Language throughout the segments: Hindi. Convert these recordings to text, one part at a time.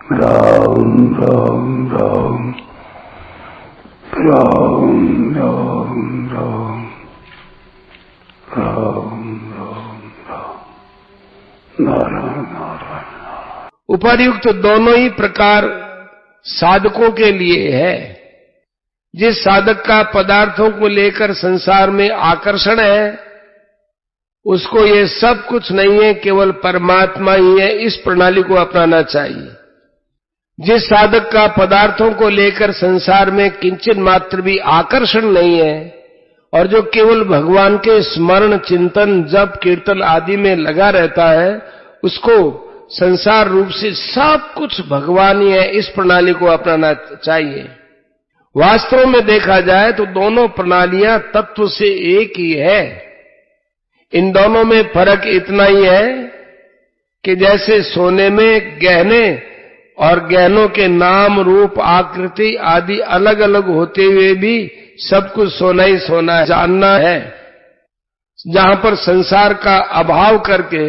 राम राम राम राम राम राम राम राम राम नारायण नारायण। उपर्युक्त दोनों ही प्रकार साधकों के लिए है। जिस साधक का पदार्थों को लेकर संसार में आकर्षण है, उसको ये सब कुछ नहीं है, केवल परमात्मा ही है, इस प्रणाली को अपनाना चाहिए। जिस साधक का पदार्थों को लेकर संसार में किंचित मात्र भी आकर्षण नहीं है और जो केवल भगवान के स्मरण, चिंतन, जप, कीर्तन आदि में लगा रहता है, उसको संसार रूप से सब कुछ भगवान ही है, इस प्रणाली को अपनाना चाहिए। वास्तव में देखा जाए तो दोनों प्रणालियां तत्व से एक ही है। इन दोनों में फर्क इतना ही है कि जैसे सोने में गहने और गहनों के नाम, रूप, आकृति आदि अलग अलग होते हुए भी सब कुछ सोना ही सोना है, जानना है। जहां पर संसार का अभाव करके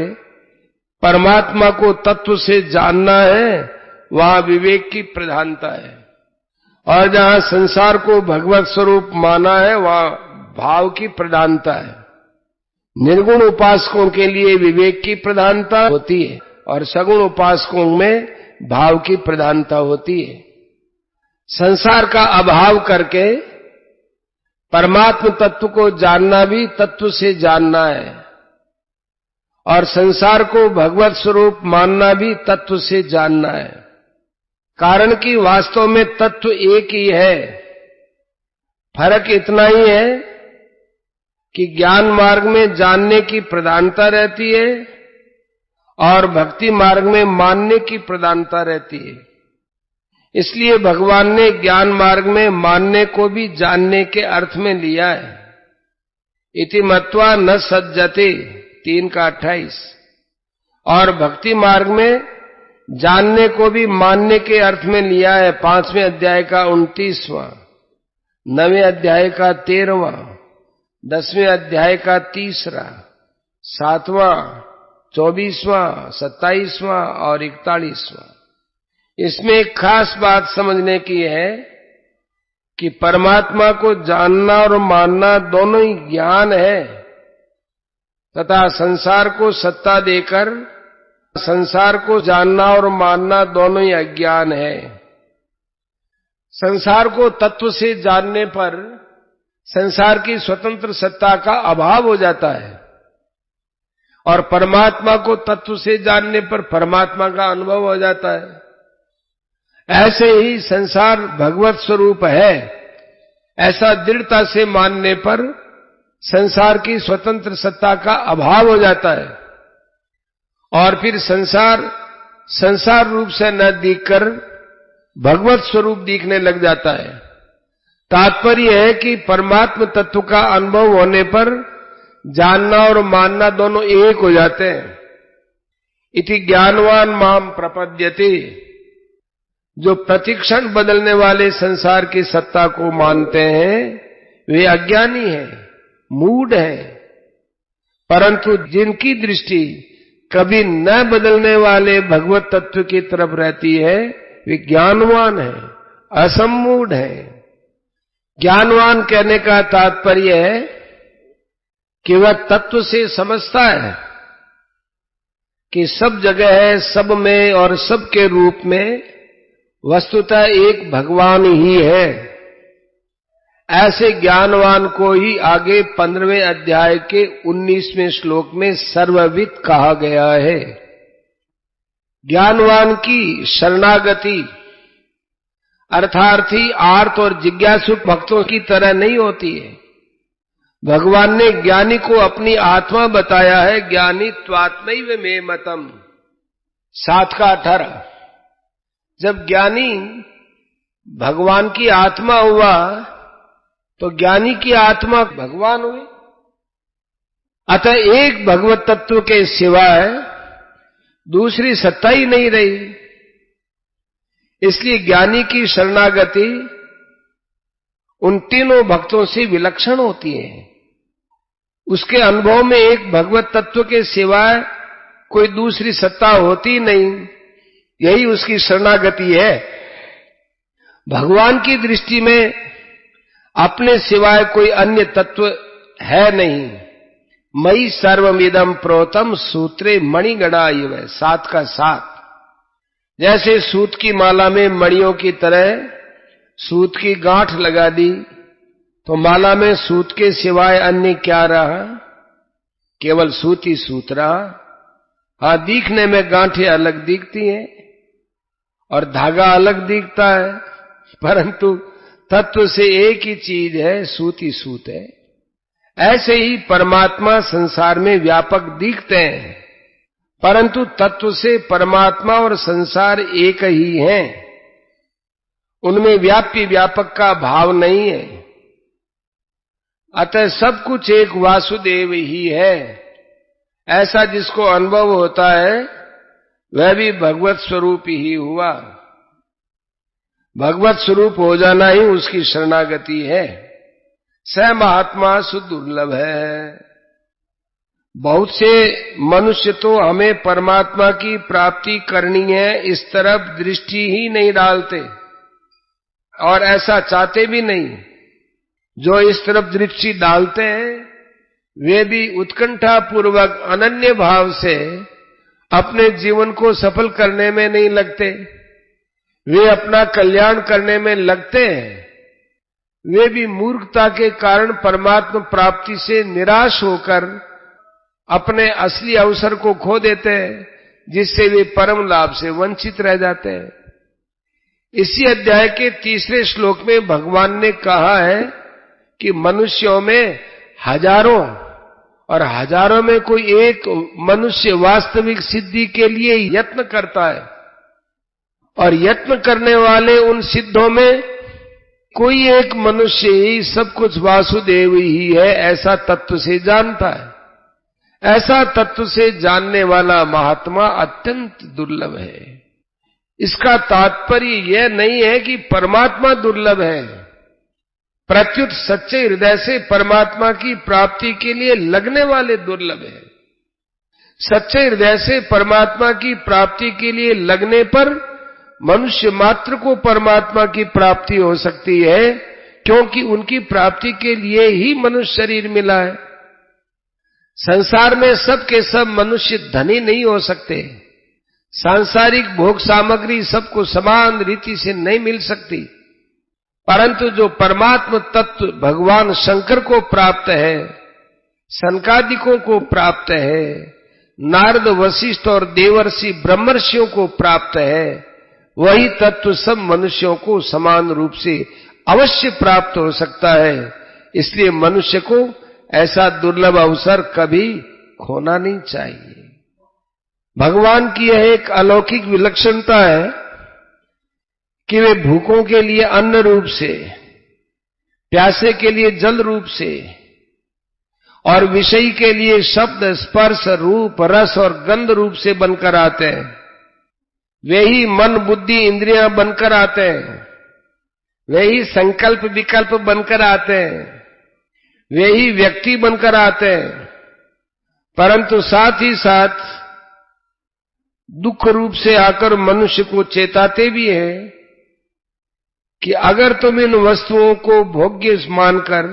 परमात्मा को तत्व से जानना है, वहां विवेक की प्रधानता है, और जहां संसार को भगवत स्वरूप माना है, वहां भाव की प्रधानता है। निर्गुण उपासकों के लिए विवेक की प्रधानता होती है और सगुण उपासकों में भाव की प्रधानता होती है। संसार का अभाव करके परमात्म तत्व को जानना भी तत्व से जानना है, और संसार को भगवत स्वरूप मानना भी तत्व से जानना है। कारण कि वास्तव में तत्व एक ही है। फर्क इतना ही है कि ज्ञान मार्ग में जानने की प्रधानता रहती है और भक्ति मार्ग में मानने की प्रधानता रहती है। इसलिए भगवान ने ज्ञान मार्ग में मानने को भी जानने के अर्थ में लिया है। इति मत्वा न सज्जते 3:28, और भक्ति मार्ग में जानने को भी मानने के अर्थ में लिया है। 5वें अध्याय का 29वां, 9वें अध्याय का 13वां, 10वें अध्याय का 3रा, 7वां, 24वां, 27वां और 41वां। इसमें एक खास बात समझने की है कि परमात्मा को जानना और मानना दोनों ही ज्ञान है, तथा संसार को सत्ता देकर संसार को जानना और मानना दोनों ही अज्ञान है। संसार को तत्व से जानने पर संसार की स्वतंत्र सत्ता का अभाव हो जाता है, और परमात्मा को तत्व से जानने पर परमात्मा का अनुभव हो जाता है। ऐसे ही संसार भगवत स्वरूप है, ऐसा दृढ़ता से मानने पर संसार की स्वतंत्र सत्ता का अभाव हो जाता है, और फिर संसार रूप से न दिखकर भगवत स्वरूप दिखने लग जाता है। तात्पर्य है कि परमात्म तत्व का अनुभव होने पर जानना और मानना दोनों एक हो जाते हैं। इति ज्ञानवान माम प्रपद्यते, जो प्रतिक्षण बदलने वाले संसार की सत्ता को मानते हैं वे अज्ञानी हैं, मूढ़ हैं, परंतु जिनकी दृष्टि कभी न बदलने वाले भगवत तत्व की तरफ रहती है वे ज्ञानवान है, असम्मूढ़ है। ज्ञानवान कहने का तात्पर्य है कि वह तत्व से समझता है कि सब जगह है, सब में और सबके रूप में वस्तुतः एक भगवान ही है। ऐसे ज्ञानवान को ही आगे 15वें अध्याय के 19वें श्लोक में सर्वविद कहा गया है। ज्ञानवान की शरणागति अर्थार्थी, आर्त और जिज्ञासु भक्तों की तरह नहीं होती है। भगवान ने ज्ञानी को अपनी आत्मा बताया है। ज्ञानी त्वात्मैव मे मतम 7:18। जब ज्ञानी भगवान की आत्मा हुआ तो ज्ञानी की आत्मा भगवान हुई। अतः एक भगवत तत्व के सिवाय दूसरी सत्ता ही नहीं रही। इसलिए ज्ञानी की शरणागति उन तीनों भक्तों से विलक्षण होती है। उसके अनुभव में एक भगवत तत्व के सिवाय कोई दूसरी सत्ता होती नहीं। यही उसकी शरणागति है। भगवान की दृष्टि में अपने सिवाय कोई अन्य तत्व है नहीं। मयि सर्वमिदं प्रोतम सूत्रे मणिगणा इव, 7 का 7। जैसे सूत की माला में मणियों की तरह सूत की गांठ लगा दी तो माला में सूत के सिवाय अन्य क्या रहा? केवल सूत ही सूत रहा। हाँ, दिखने में गांठें अलग दिखती हैं और धागा अलग दिखता है, परंतु तत्व से एक ही चीज है, सूत ही सूत है। ऐसे ही परमात्मा संसार में व्यापक दिखते हैं, परंतु तत्व से परमात्मा और संसार एक ही हैं। उनमें व्यापी व्यापक का भाव नहीं है। अतः सब कुछ एक वासुदेव ही है। ऐसा जिसको अनुभव होता है वह भी भगवत स्वरूप ही हुआ। भगवत स्वरूप हो जाना ही उसकी शरणागति है। स महात्मा सुदुर्लभ है। बहुत से मनुष्य तो हमें परमात्मा की प्राप्ति करनी है इस तरफ दृष्टि ही नहीं डालते और ऐसा चाहते भी नहीं। जो इस तरफ दृष्टि डालते हैं वे भी उत्कंठा पूर्वक अनन्य भाव से अपने जीवन को सफल करने में नहीं लगते। वे अपना कल्याण करने में लगते हैं। वे भी मूर्खता के कारण परमात्मा प्राप्ति से निराश होकर अपने असली अवसर को खो देते हैं, जिससे वे परम लाभ से वंचित रह जाते हैं। इसी अध्याय के 3 श्लोक में भगवान ने कहा है कि मनुष्यों में हजारों और हजारों में कोई एक मनुष्य वास्तविक सिद्धि के लिए यत्न करता है, और यत्न करने वाले उन सिद्धों में कोई एक मनुष्य ही सब कुछ वासुदेव ही है ऐसा तत्व से जानता है। ऐसा तत्व से जानने वाला महात्मा अत्यंत दुर्लभ है। इसका तात्पर्य यह नहीं है कि परमात्मा दुर्लभ है, प्रत्युत सच्चे हृदय से परमात्मा की प्राप्ति के लिए लगने वाले दुर्लभ है। सच्चे हृदय से परमात्मा की प्राप्ति के लिए लगने पर मनुष्य मात्र को परमात्मा की प्राप्ति हो सकती है, क्योंकि उनकी प्राप्ति के लिए ही मनुष्य शरीर मिला है। संसार में सब के सब मनुष्य धनी नहीं हो सकते। सांसारिक भोग सामग्री सबको समान रीति से नहीं मिल सकती, परंतु जो परमात्म तत्व भगवान शंकर को प्राप्त है, सनकादिकों को प्राप्त है, नारद वशिष्ठ और देवर्षि ब्रह्मर्षियों को प्राप्त है, वही तत्व सब मनुष्यों को समान रूप से अवश्य प्राप्त हो सकता है। इसलिए मनुष्य को ऐसा दुर्लभ अवसर कभी खोना नहीं चाहिए। भगवान की यह एक अलौकिक विलक्षणता है कि वे भूखों के लिए अन्न रूप से, प्यासे के लिए जल रूप से और विषयी के लिए शब्द, स्पर्श, रूप, रस और गंध रूप से बनकर आते हैं। वे ही मन, बुद्धि, इंद्रियां बनकर आते हैं। वे ही संकल्प विकल्प बनकर आते हैं। वे ही व्यक्ति बनकर आते हैं, परंतु साथ ही साथ दुख रूप से आकर मनुष्य को चेताते भी हैं कि अगर तुम इन वस्तुओं को भोग्य मानकर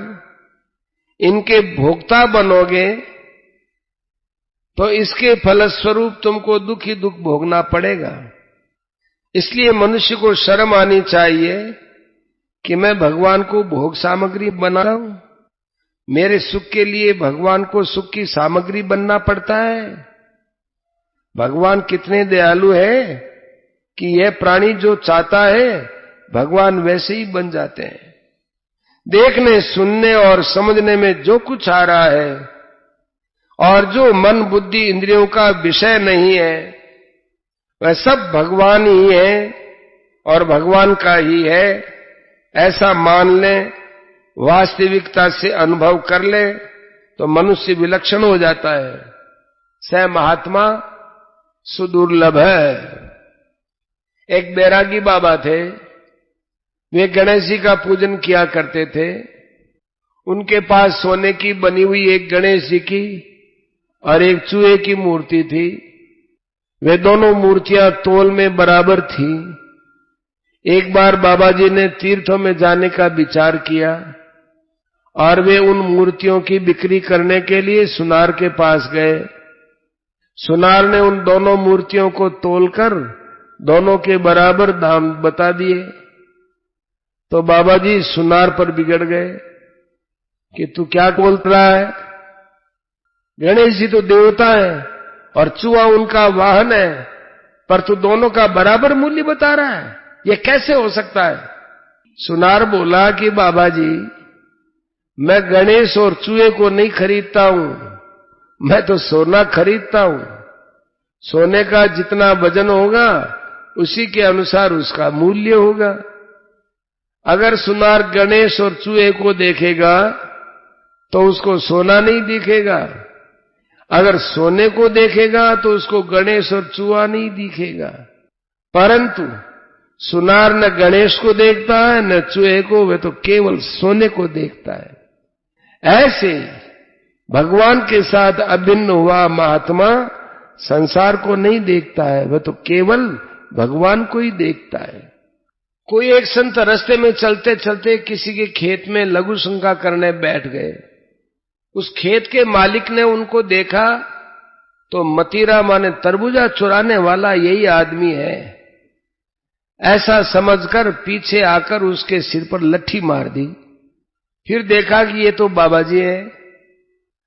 इनके भोक्ता बनोगे तो इसके फलस्वरूप तुमको दुख ही दुख भोगना पड़ेगा। इसलिए मनुष्य को शर्म आनी चाहिए कि मैं भगवान को भोग सामग्री बना रहा हूं। मेरे सुख के लिए भगवान को सुख की सामग्री बनना पड़ता है। भगवान कितने दयालु है कि यह प्राणी जो चाहता है भगवान वैसे ही बन जाते हैं। देखने, सुनने और समझने में जो कुछ आ रहा है और जो मन, बुद्धि, इंद्रियों का विषय नहीं है वह सब भगवान ही है और भगवान का ही है, ऐसा मान ले, वास्तविकता से अनुभव कर ले तो मनुष्य विलक्षण हो जाता है। स महात्मा सुदुर्लभ है। एक बैरागी बाबा थे, वे गणेश जी का पूजन किया करते थे। उनके पास सोने की बनी हुई एक गणेश जी की और एक चूहे की मूर्ति थी। वे दोनों मूर्तियां तोल में बराबर थी। एक बार बाबा जी ने तीर्थों में जाने का विचार किया और वे उन मूर्तियों की बिक्री करने के लिए सुनार के पास गए। सुनार ने उन दोनों मूर्तियों को तोलकर दोनों के बराबर दाम बता दिए। तो बाबा जी सुनार पर बिगड़ गए कि तू क्या बोल रहा है? गणेश जी तो देवता है और चूहा उनका वाहन है, पर तू दोनों का बराबर मूल्य बता रहा है, ये कैसे हो सकता है? सुनार बोला कि बाबा जी, मैं गणेश और चूहे को नहीं खरीदता हूं, मैं तो सोना खरीदता हूं। सोने का जितना वजन होगा उसी के अनुसार उसका मूल्य होगा। अगर सुनार गणेश और चूहे को देखेगा तो उसको सोना नहीं दिखेगा, अगर सोने को देखेगा तो उसको गणेश और चूहा नहीं दिखेगा। परंतु सुनार न गणेश को देखता है न चूहे को, वे तो केवल सोने को देखता है। ऐसे भगवान के साथ अभिन्न हुआ महात्मा संसार को नहीं देखता है, वह तो केवल भगवान को ही देखता है। कोई एक संत रास्ते में चलते चलते किसी के खेत में लघु शंका करने बैठ गए। उस खेत के मालिक ने उनको देखा तो मतीरा माने तरबूजा चुराने वाला यही आदमी है, ऐसा समझकर पीछे आकर उसके सिर पर लट्ठी मार दी। फिर देखा कि ये तो बाबा जी है,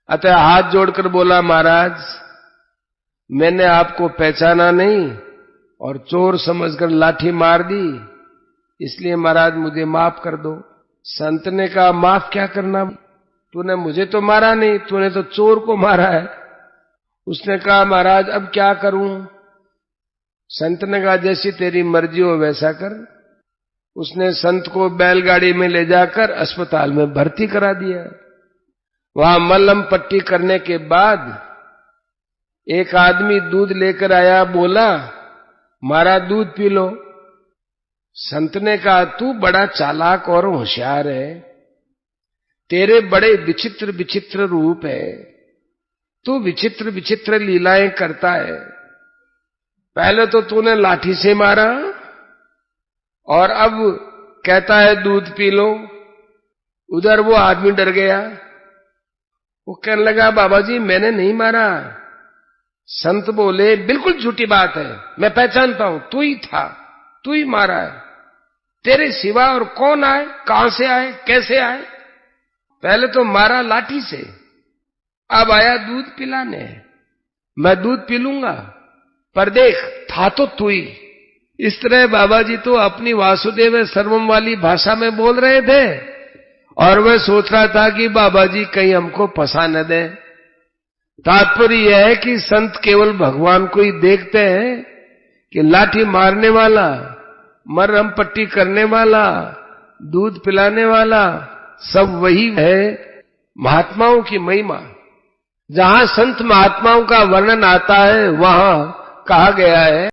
अतः हाथ जोड़कर बोला, महाराज मैंने आपको पहचाना नहीं और चोर समझकर लाठी मार दी, इसलिए महाराज मुझे माफ कर दो। संत ने कहा, माफ क्या करना, तूने मुझे तो मारा नहीं, तूने तो चोर को मारा है। उसने कहा, महाराज अब क्या करूं? संत ने कहा, जैसी तेरी मर्जी हो वैसा कर। उसने संत को बैलगाड़ी में ले जाकर अस्पताल में भर्ती करा दिया। वहां मलहम पट्टी करने के बाद एक आदमी दूध लेकर आया, बोला, मारा दूध पी लो। संत ने कहा, तू बड़ा चालाक और होशियार है, तेरे बड़े विचित्र विचित्र रूप है, तू विचित्र विचित्र लीलाएं करता है। पहले तो तूने लाठी से मारा और अब कहता है दूध पी लो। उधर वो आदमी डर गया, वो कहने लगा, बाबा जी मैंने नहीं मारा। संत बोले, बिल्कुल झूठी बात है, मैं पहचानता हूं, तू ही था, तू ही मारा है, तेरे सिवा और कौन आए, कहां से आए, कैसे आए? पहले तो मारा लाठी से, अब आया दूध पिलाने। मैं दूध पी लूंगा, पर देख था तो तू ही। इस तरह बाबा जी तो अपनी वासुदेव सर्वम वाली भाषा में बोल रहे थे और वह सोच रहा था कि बाबा जी कहीं हमको फंसा न दे। तात्पर्य यह है कि संत केवल भगवान को ही देखते हैं कि लाठी मारने वाला, मरहम पट्टी करने वाला, दूध पिलाने वाला सब वही है। महात्माओं की महिमा, जहां संत महात्माओं का वर्णन आता है वहां कहा गया है,